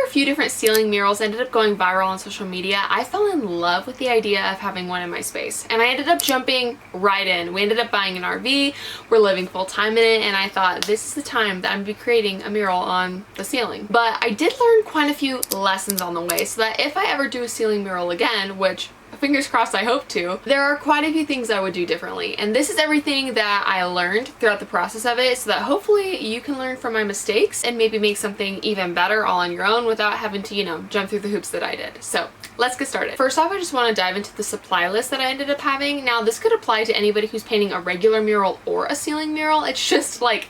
a few different ceiling murals ended up going viral on social media, I fell in love with the idea of having one in my space. And I ended up jumping right in. We ended up buying an RV, we're living full time in it, and I thought this is the time that I'm gonna be creating a mural on the ceiling. But I did learn quite a few lessons on the way, so that if I ever do a ceiling mural again, which fingers crossed I hope to, there are quite a few things I would do differently. And this is everything that I learned throughout the process of it, so that hopefully you can learn from my mistakes and maybe make something even better all on your own without having to, you know, jump through the hoops that I did. So let's get started. First off, I just want to dive into the supply list that I ended up having. Now this could apply to anybody who's painting a regular mural or a ceiling mural. It's just like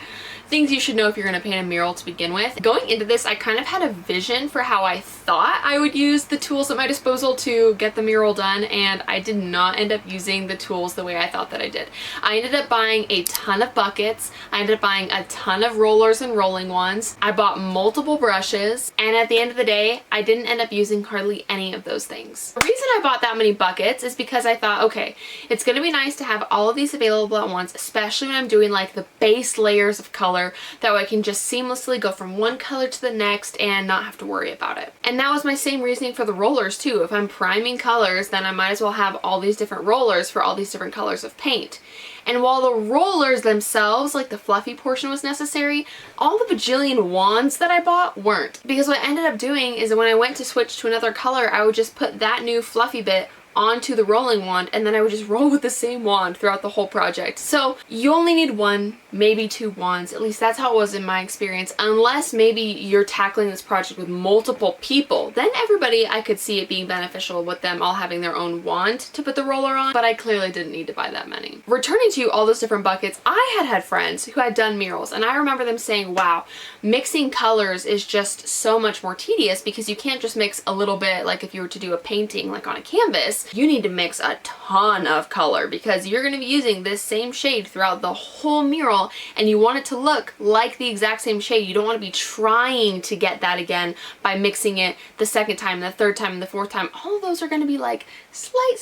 things you should know if you're going to paint a mural to begin with. Going into this, I kind of had a vision for how I thought I would use the tools at my disposal to get the mural done, and I did not end up using the tools the way I thought that I did. I ended up buying a ton of buckets, I ended up buying a ton of rollers and rolling ones, I bought multiple brushes, and at the end of the day, I didn't end up using hardly any of those things. The reason I bought that many buckets is because I thought, okay, it's going to be nice to have all of these available at once, especially when I'm doing like the base layers of color. That way I can just seamlessly go from one color to the next and not have to worry about it. And that was my same reasoning for the rollers too. If I'm priming colors, then I might as well have all these different rollers for all these different colors of paint. And while the rollers themselves, like the fluffy portion, was necessary, all the bajillion wands that I bought weren't. Because what I ended up doing is that when I went to switch to another color, I would just put that new fluffy bit onto the rolling wand, and then I would just roll with the same wand throughout the whole project. So you only need one, maybe two wands. At least that's how it was in my experience. Unless maybe you're tackling this project with multiple people, then everybody, I could see it being beneficial with them all having their own wand to put the roller on, but I clearly didn't need to buy that many. Returning to all those different buckets, I had friends who had done murals, and I remember them saying, wow, mixing colors is just so much more tedious because you can't just mix a little bit like if you were to do a painting like on a canvas. You need to mix a ton of color because you're going to be using this same shade throughout the whole mural, and you want it to look like the exact same shade. You don't want to be trying to get that again by mixing it the second time, the third time, and the fourth time. All of those are going to be like slightly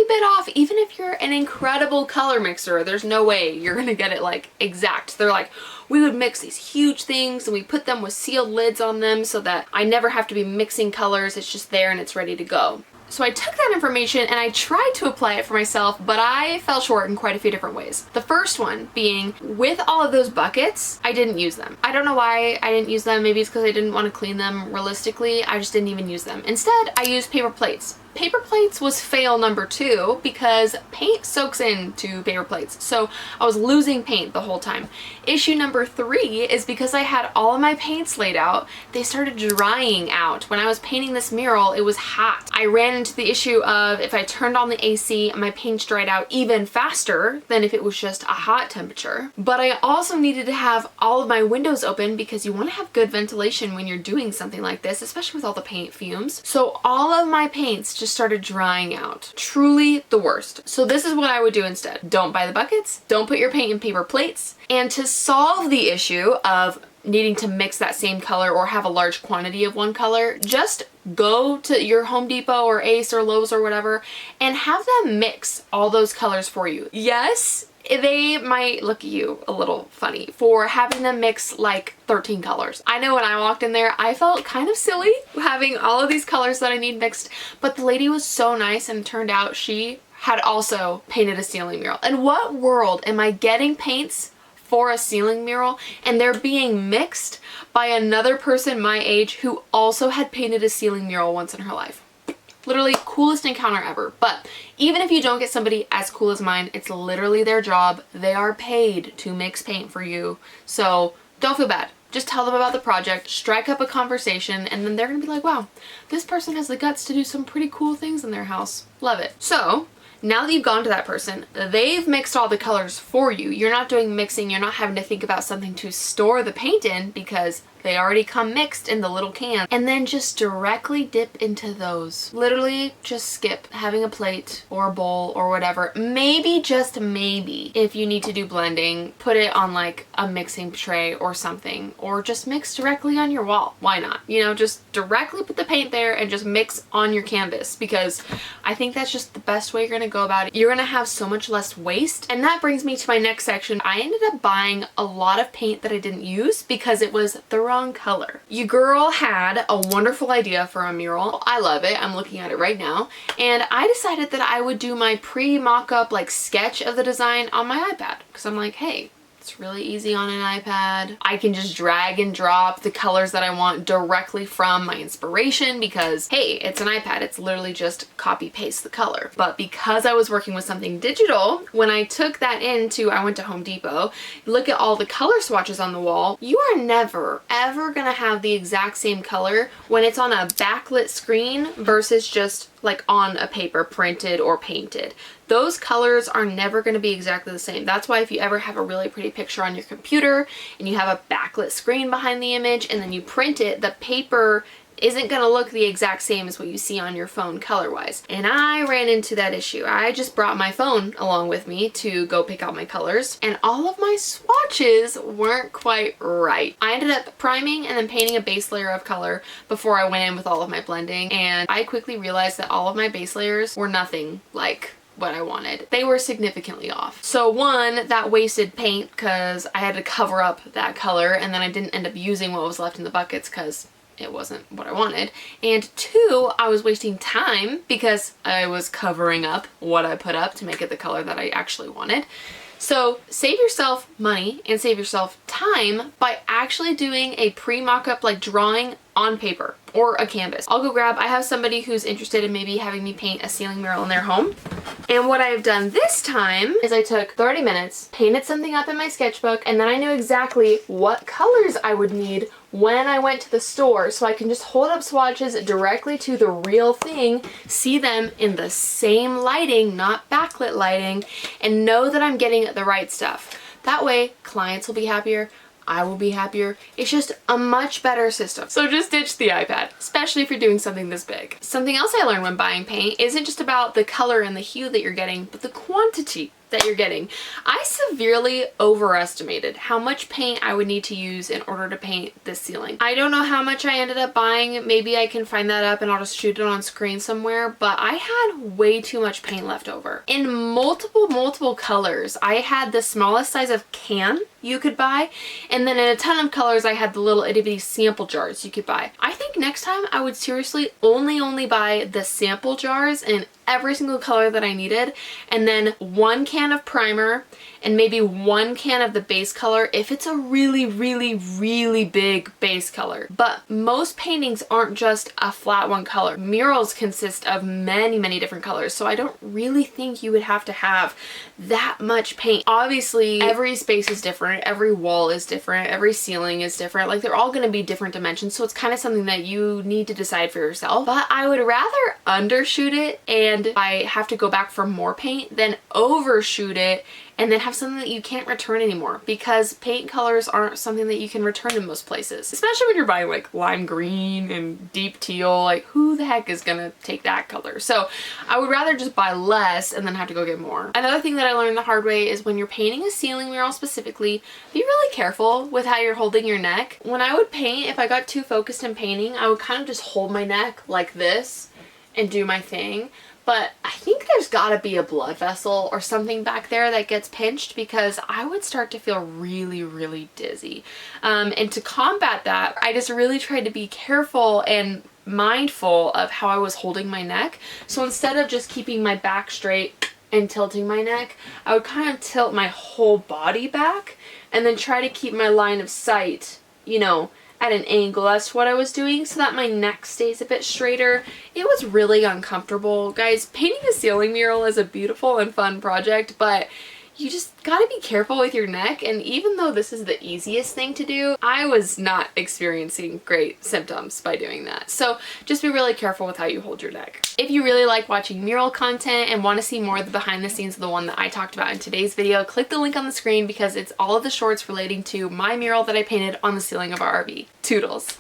bit off. Even if you're an incredible color mixer, there's no way you're going to get it like exact. They're like, we would mix these huge things and we put them with sealed lids on them so that I never have to be mixing colors. It's just there and it's ready to go. So I took that information and I tried to apply it for myself, but I fell short in quite a few different ways. The first one being, with all of those buckets, I didn't use them. I don't know why I didn't use them. Maybe it's because I didn't want to clean them realistically. I just didn't even use them. Instead, I used paper plates. Paper plates was fail number 2 because paint soaks into paper plates. So I was losing paint the whole time. Issue number 3 is because I had all of my paints laid out, they started drying out. When I was painting this mural, it was hot. I ran into the issue of if I turned on the AC, my paints dried out even faster than if it was just a hot temperature. But I also needed to have all of my windows open because you want to have good ventilation when you're doing something like this, especially with all the paint fumes. So all of my paints just started drying out. Truly the worst. So this is what I would do instead. Don't buy the buckets, don't put your paint in paper plates, and to solve the issue of needing to mix that same color or have a large quantity of one color, just go to your Home Depot or Ace or Lowe's or whatever and have them mix all those colors for you. Yes, they might look at you a little funny for having them mix like 13 colors. I know when I walked in there, I felt kind of silly having all of these colors that I need mixed, but the lady was so nice and it turned out she had also painted a ceiling mural. In what world am I getting paints for a ceiling mural and they're being mixed by another person my age who also had painted a ceiling mural once in her life? Literally coolest encounter ever. But even if you don't get somebody as cool as mine, it's literally their job. They are paid to mix paint for you. So don't feel bad. Just tell them about the project, strike up a conversation, and then they're gonna be like, wow, this person has the guts to do some pretty cool things in their house. Love it. So now that you've gone to that person, they've mixed all the colors for you. You're not doing mixing, you're not having to think about something to store the paint in because they already come mixed in the little can. And then just directly dip into those. Literally just skip having a plate or a bowl or whatever. Maybe, just maybe, if you need to do blending, put it on like a mixing tray or something, or just mix directly on your wall. Why not? You know, just directly put the paint there and just mix on your canvas, because I think that's just the best way you're gonna go about it. You're gonna have so much less waste. And that brings me to my next section. I ended up buying a lot of paint that I didn't use because it was the wrong wrong color. Your girl had a wonderful idea for a mural. I love it. I'm looking at it right now. And I decided that I would do my pre-mock-up like sketch of the design on my iPad. Because I'm like, hey, it's really easy on an iPad. I can just drag and drop the colors that I want directly from my inspiration because, hey, it's an iPad. It's literally just copy paste the color. But because I was working with something digital, when I took that I went to Home Depot, look at all the color swatches on the wall, you are never, ever gonna have the exact same color when it's on a backlit screen versus just like on a paper printed or painted. Those colors are never going to be exactly the same. That's why if you ever have a really pretty picture on your computer and you have a backlit screen behind the image and then you print it, the paper isn't going to look the exact same as what you see on your phone color-wise. And I ran into that issue. I just brought my phone along with me to go pick out my colors, and all of my swatches weren't quite right. I ended up priming and then painting a base layer of color before I went in with all of my blending, and I quickly realized that all of my base layers were nothing like what I wanted. They were significantly off. So one, that wasted paint because I had to cover up that color, and then I didn't end up using what was left in the buckets because it wasn't what I wanted. And two, I was wasting time because I was covering up what I put up to make it the color that I actually wanted. So save yourself money and save yourself time by actually doing a pre-mock-up like drawing on paper or a canvas. I have somebody who's interested in maybe having me paint a ceiling mural in their home. And what I've done this time is I took 30 minutes, painted something up in my sketchbook, and then I knew exactly what colors I would need when I went to the store, so I can just hold up swatches directly to the real thing, see them in the same lighting, not backlit lighting, and know that I'm getting the right stuff. That way, clients will be happier, I will be happier. It's just a much better system. So just ditch the iPad, especially if you're doing something this big. Something else I learned when buying paint isn't just about the color and the hue that you're getting, but the quantity that you're getting. I severely overestimated how much paint I would need to use in order to paint this ceiling. I don't know how much I ended up buying. Maybe I can find that up and I'll just shoot it on screen somewhere, but I had way too much paint left over. In multiple colors. I had the smallest size of can you could buy, and then in a ton of colors I had the little itty bitty sample jars you could buy. I think next time I would seriously only buy the sample jars in every single color that I needed, and then 1 can of primer and maybe 1 can of the base color if it's a really big base color. But most paintings aren't just a flat one color. Murals consist of many different colors, so I don't really think you would have to have that much paint. Obviously, every space is different, every wall is different, every ceiling is different. Like, they're all going to be different dimensions, so it's kind of something that you need to decide for yourself. But I would rather undershoot it and I have to go back for more paint than overshoot it and then have something that you can't return anymore, because paint colors aren't something that you can return in most places. Especially when you're buying like lime green and deep teal, like who the heck is gonna take that color? So I would rather just buy less and then have to go get more. Another thing that I learned the hard way is when you're painting a ceiling mural specifically, be really careful with how you're holding your neck. When I would paint, if I got too focused in painting, I would kind of just hold my neck like this and do my thing. But I think there's gotta be a blood vessel or something back there that gets pinched, because I would start to feel really dizzy. And to combat that, I just really tried to be careful and mindful of how I was holding my neck. So instead of just keeping my back straight and tilting my neck, I would kind of tilt my whole body back and then try to keep my line of sight, you know, at an angle as to what I was doing so that my neck stays a bit straighter. It was really uncomfortable. Guys, painting a ceiling mural is a beautiful and fun project, but you just gotta be careful with your neck, and even though this is the easiest thing to do, I was not experiencing great symptoms by doing that. So just be really careful with how you hold your neck. If you really like watching mural content and want to see more of the behind the scenes of the one that I talked about in today's video, click the link on the screen because it's all of the shorts relating to my mural that I painted on the ceiling of our RV. Toodles!